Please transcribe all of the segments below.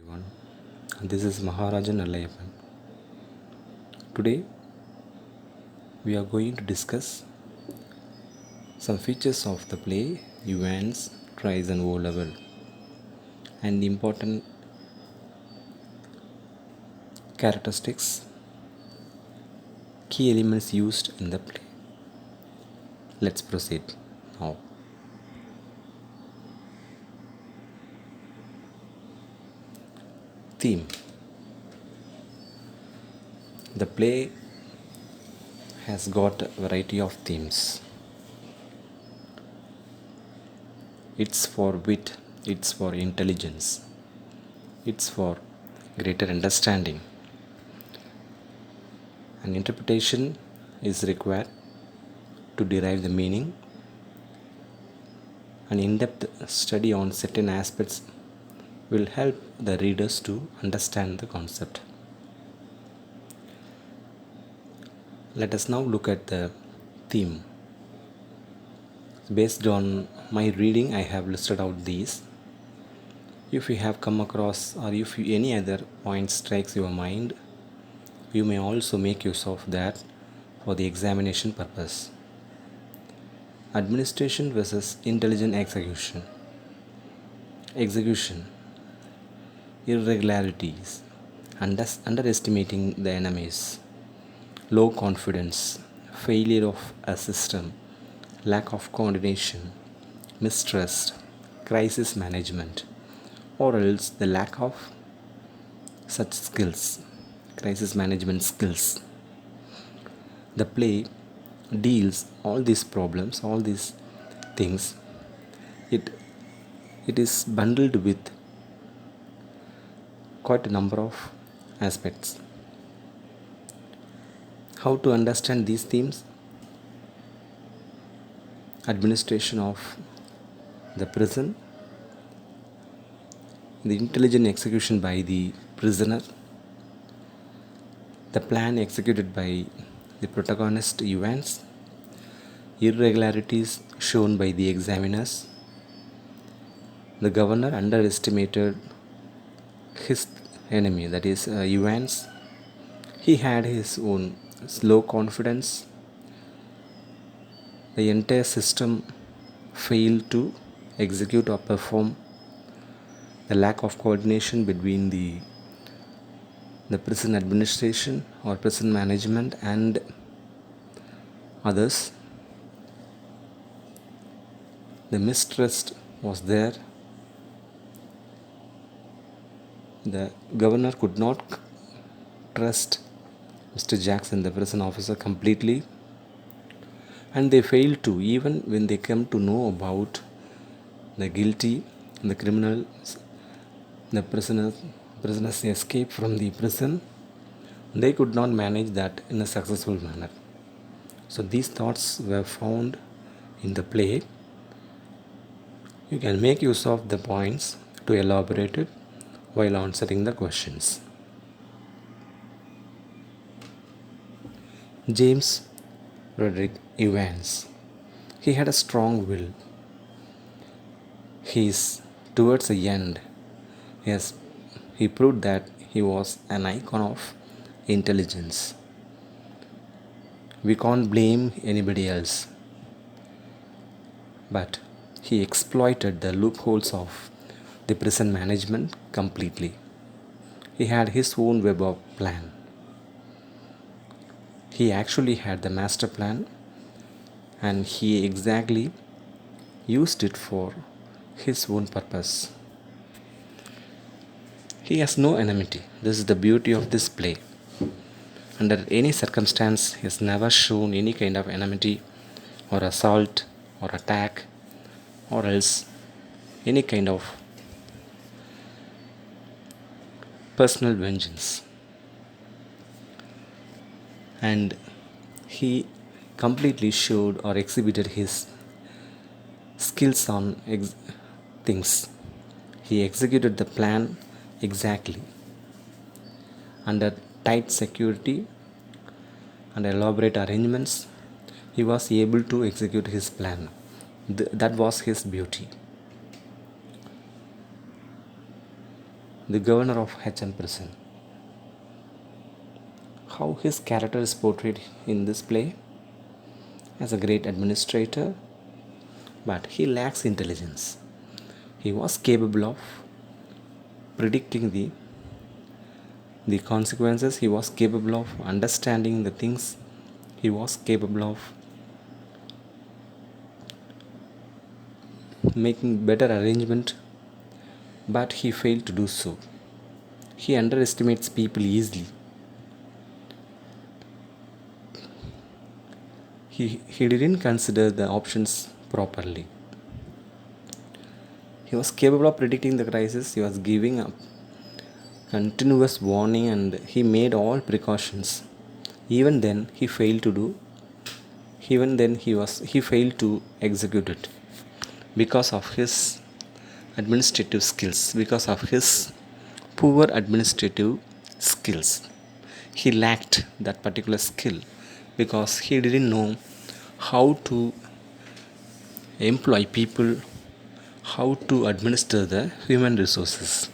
Everyone. This is Maharajan Allayappan. Today we are going to discuss some features of the play, events, tries and O level, and the important characteristics, key elements used in the play. Let's proceed now. Theme. The play has got a variety of themes. It's for wit, it's for intelligence, it's for greater understanding. An interpretation is required to derive the meaning. An in-depth study on certain aspects will help the readers to understand the concept. Let us now look at the theme. Based on my reading, I have listed out these. If you have come across or if any other point strikes your mind, you may also make use of that for the examination purpose. Administration versus intelligent execution. Execution. Irregularities. Underestimating the enemies. Low confidence. Failure of a system. Lack of coordination. Mistrust. Crisis management. Or else the lack of such skills. Crisis management skills. The play deals all these problems, all these things. It is bundled with quite a number of aspects. How to understand these themes? Administration of the prison, the intelligent execution by the prisoner, the plan executed by the protagonist events, irregularities shown by the examiners, the governor underestimated his enemy, that is Evans. He had his own slow confidence. The entire system failed to execute or perform. The lack of coordination between the prison administration or prison management and others. The mistrust was there. The governor could not trust Mr. Jackson, the prison officer, completely, and they failed to, even when they come to know about the guilty, the criminals, the prisoners escape from the prison, they could not manage that in a successful manner. So these thoughts were found in the play. You can make use of the points to elaborate it while answering the questions. James Roderick Evans. He had a strong will. Towards the end, he proved that he was an icon of intelligence. We can't blame anybody else. But he exploited the loopholes of the prison management completely. He had his own web of plan. He actually had the master plan and he exactly used it for his own purpose. He has no enmity. This is the beauty of this play. Under any circumstance, he has never shown any kind of enmity or assault or attack or else any kind of personal vengeance. And he completely showed or exhibited his skills on things. He executed the plan exactly under tight security and elaborate arrangements. He was able to execute his plan. That was his beauty. the governor of HM prison. How his character is portrayed in this play as a great administrator, but he lacks intelligence. He was capable of predicting the consequences, he was capable of understanding the things, he was capable of making better arrangement, but he failed to do so. He underestimates people easily. He didn't consider the options properly. He was capable of predicting the crisis, he was giving up continuous warning, and he made all precautions. Even then he failed to do, even then he failed to execute it because of his administrative skills, because of his poor administrative skills. He lacked that particular skill because he didn't know how to employ people, how to administer the human resources.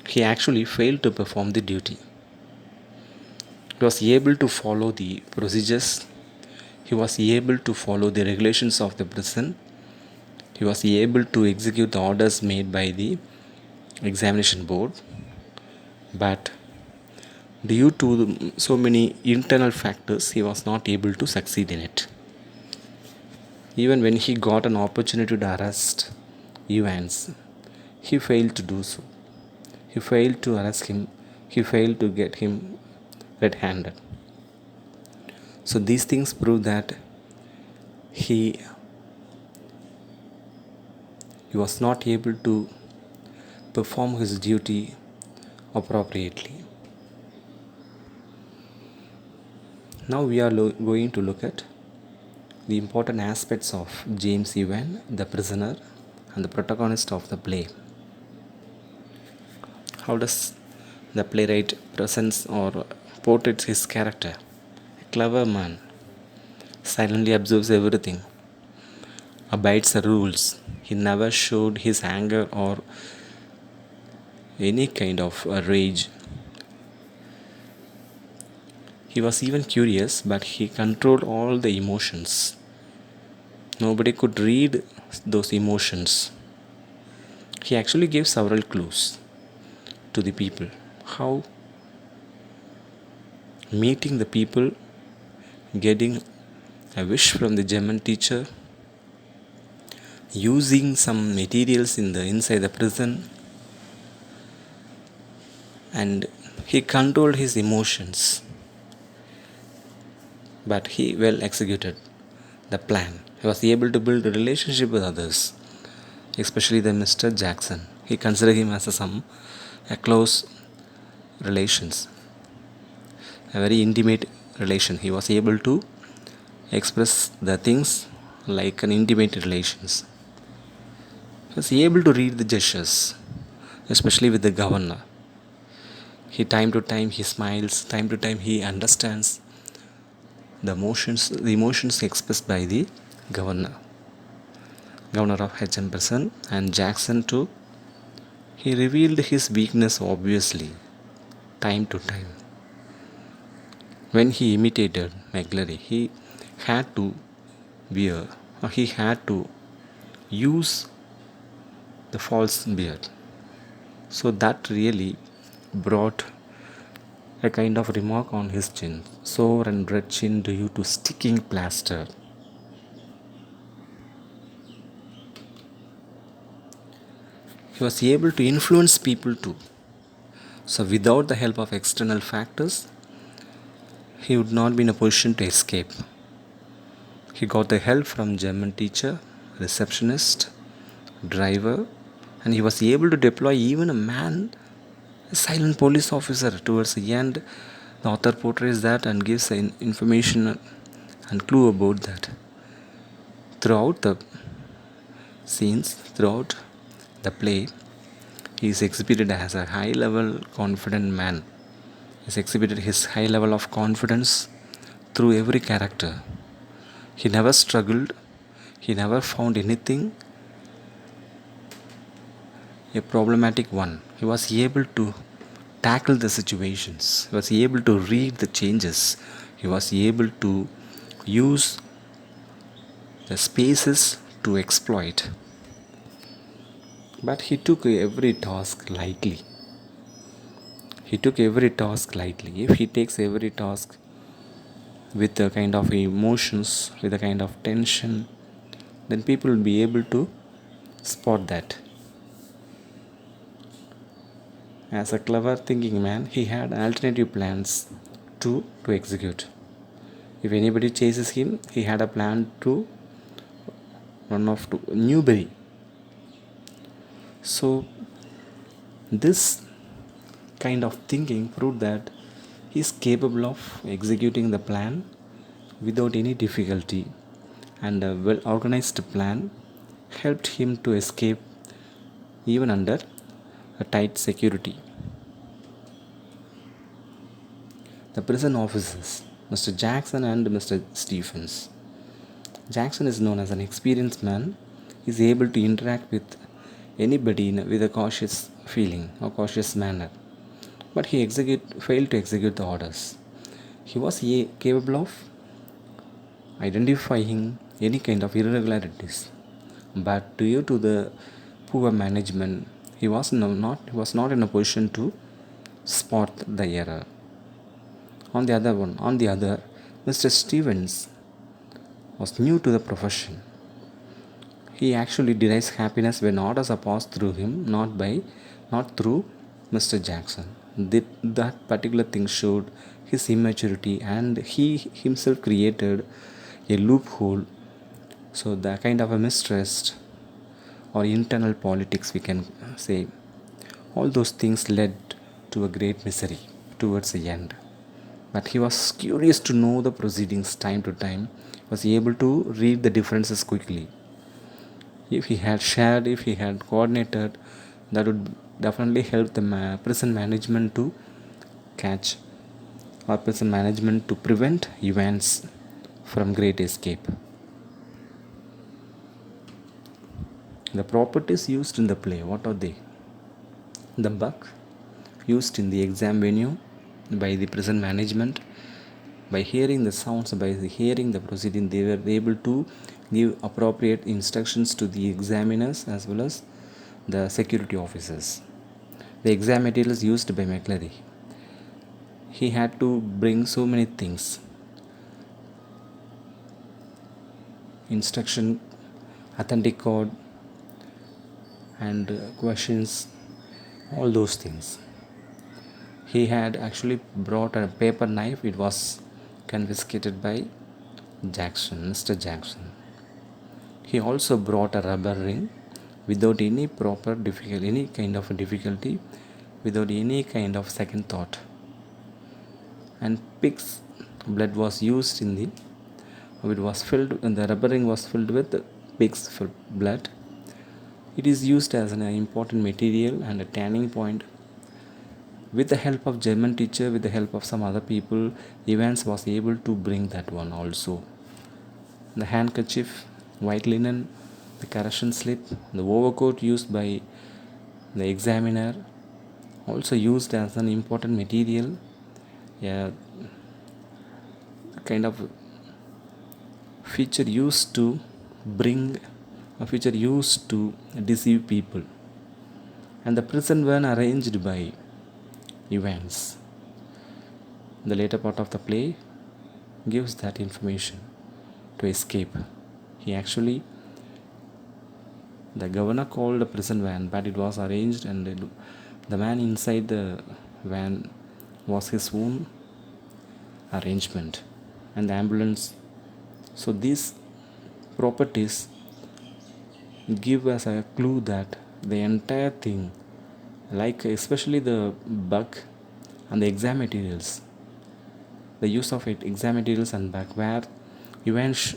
He actually failed to perform the duty. He was able to follow the procedures, he was able to follow the regulations of the prison, he was able to execute the orders made by the examination board, but due to so many internal factors, he was not able to succeed in it. Even when he got an opportunity to arrest Evans, he failed to do so. He failed to arrest him, he failed to get him red handed. So, these things prove that he was not able to perform his duty appropriately. Now we are going to look at the important aspects of James Evan, the prisoner and the protagonist of the play. How does the playwright presents or portrays his character? A clever man, silently observes everything, abides the rules. He never showed his anger or any kind of rage. He was even curious, but he controlled all the emotions. Nobody could read those emotions. He actually gave several clues to the people. How meeting the people, getting a wish from the German teacher, using some materials inside the prison, and he controlled his emotions, but he well executed the plan. He was able to build a relationship with others, especially the Mr. Jackson. He considered him as a close relations, a very intimate relation. He was able to express the things like an intimate relations. He was able to read the gestures, especially with the governor. Time to time he smiles, time to time he understands the emotions expressed by the governor of HM prison, and Jackson too. He revealed his weakness obviously, time to time. When he imitated McGlary, he had to wear, or he had to use the false beard. So that really brought a kind of remark on his chin. Sore and red chin due to sticking plaster. He was able to influence people too. So without the help of external factors, he would not be in a position to escape. He got the help from German teacher, receptionist, driver, and he was able to deploy even a silent police officer. Towards the end, the author portrays that and gives information and clue about that. Throughout the scenes, throughout the play, he is exhibited as a high level confident man. He has exhibited his high level of confidence through every character. He never struggled, he never found anything a problematic one. He was able to tackle the situations. He was able to read the changes. He was able to use the spaces to exploit. But he took every task lightly. He took every task lightly. If he takes every task with a kind of emotions, with a kind of tension, then people will be able to spot that. As a clever thinking man, he had alternative plans to execute. If anybody chases him, he had a plan to run off to Newbury. So this kind of thinking proved that he is capable of executing the plan without any difficulty, and a well organized plan helped him to escape even under a tight security. The prison officers, Mr. Jackson and Mr. Stephens. Jackson is known as an experienced man. He is able to interact with anybody with a cautious feeling or cautious manner. But he failed to execute the orders. He was capable of identifying any kind of irregularities, but due to the poor management, he was not in a position to spot the error. On the other, Mr. Stevens was new to the profession. He actually derives happiness when orders are passed through him, not through Mr. Jackson. That particular thing showed his immaturity, and he himself created a loophole. So the kind of a mistrust or internal politics, we can say, all those things led to a great misery towards the end. But he was curious to know the proceedings time to time, was able to read the differences quickly. If he had shared, if he had coordinated, that would definitely help the prison management to catch, or prison management to prevent events from great escape. The properties used in the play, what are they? The buck used in the exam venue by the prison management. By hearing the sounds, by hearing the proceeding, they were able to give appropriate instructions to the examiners as well as the security officers. The exam materials used by McClary. He had to bring so many things: instruction, authentic code, and questions, all those things. He had actually brought a paper knife. It was confiscated by Mr. Jackson. He also brought a rubber ring without any kind of difficulty, without any kind of second thought. And pig's blood was used the rubber ring was filled with pig's blood. It is used as an important material and a tanning point. With the help of German teacher, with the help of some other people, Evans was able to bring that one also. The handkerchief, white linen, the correction slip, the overcoat used by the examiner, also used as an important material, a kind of feature used to deceive people. And the prison van arranged by Evans. The later part of the play gives that information to escape. The governor called a prison van, but it was arranged, and the man inside the van was his own arrangement, and the ambulance. So these properties give us a clue that the entire thing, like especially the bug and the exam materials, the use of exam materials and bug, where Evans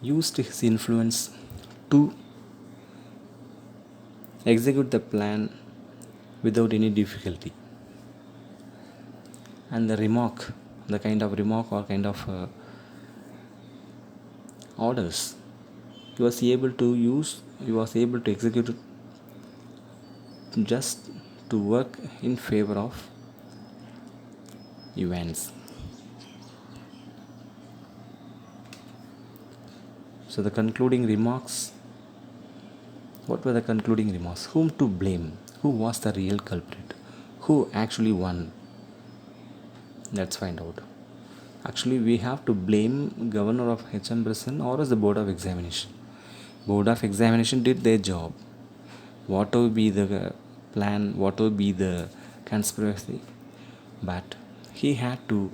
used his influence to execute the plan without any difficulty. And the kind of remark or kind of orders he was able to execute just to work in favor of events. So the concluding remarks, what were the concluding remarks? Whom to blame? Who was the real culprit? Who actually won? Let's find out. Actually, we have to blame governor of HM prison or as the board of examination. Board of examination did their job. What will be the plan? What will be the conspiracy? But he had to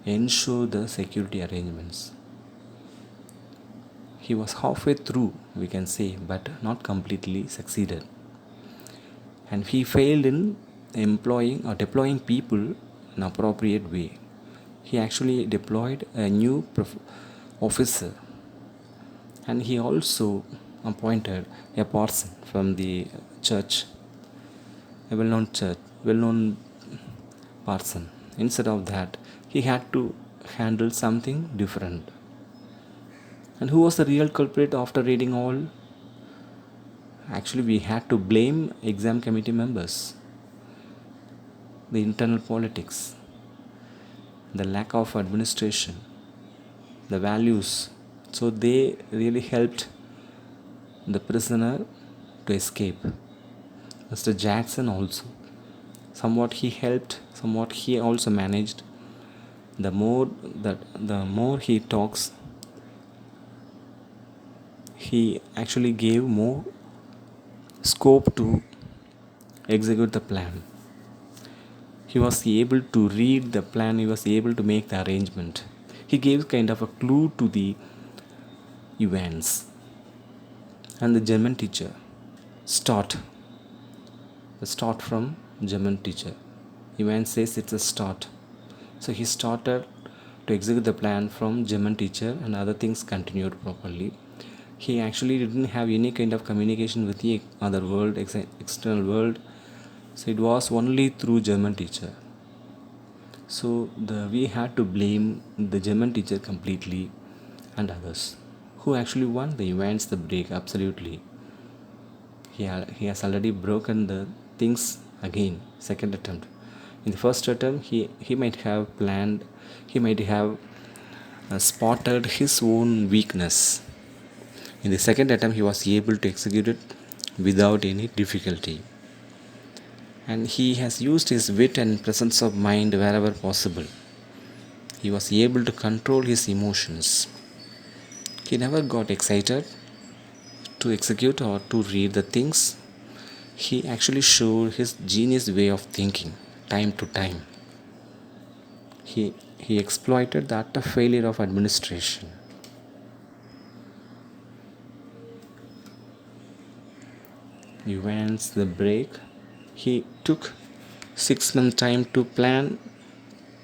ensure the security arrangements. He was halfway through, we can say, but not completely succeeded. And he failed in employing or deploying people in appropriate way. He actually deployed a new officer, and he also appointed a parson from the church, a well-known parson. Instead of that, he had to handle something different. And who was the real culprit after reading all? Actually, we had to blame exam committee members, the internal politics, the lack of administration, the values. So they really helped the prisoner to escape. Mr. Jackson also, somewhat he helped, somewhat he also managed. The more he talks, he actually gave more scope to execute the plan. He was able to read the plan, he was able to make the arrangement. He gave kind of a clue to the events. And the German teacher, the start from German teacher. Evans says it's a start. So he started to execute the plan from German teacher, and other things continued properly. He actually didn't have any kind of communication with the other world, external world. So it was only through German teacher. So we had to blame the German teacher completely and others. Who actually won? The events, the break, absolutely. He has already broken the things again, second attempt. In the first attempt, he might have planned, he might have spotted his own weakness. In the second attempt, he was able to execute it without any difficulty. And he has used his wit and presence of mind wherever possible. He was able to control his emotions. He never got excited to execute or to read the things. He actually showed his genius way of thinking time to time. He exploited the utter failure of administration. Events, the break. He took 6 months time to plan,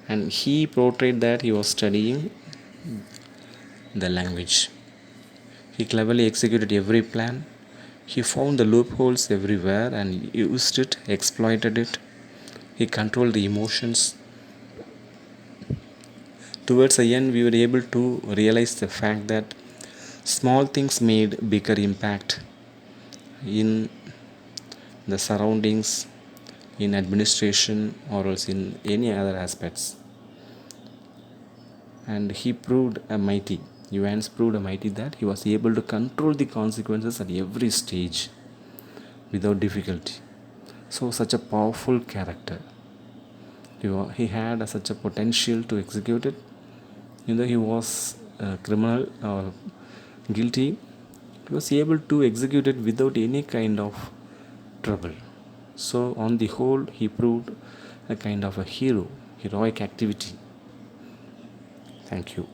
and he portrayed that he was studying the language. He cleverly executed every plan. He found the loopholes everywhere and used it, exploited it. He controlled the emotions. Towards the end, we were able to realize the fact that small things made bigger impact in the surroundings, in administration, or else in any other aspects. And he proved a mighty. Evans proved a mighty that he was able to control the consequences at every stage without difficulty. So such a powerful character. He had such a potential to execute it. He was a criminal or guilty, he was able to execute it without any kind of trouble. So on the whole, he proved a kind of a hero, heroic activity. Thank you.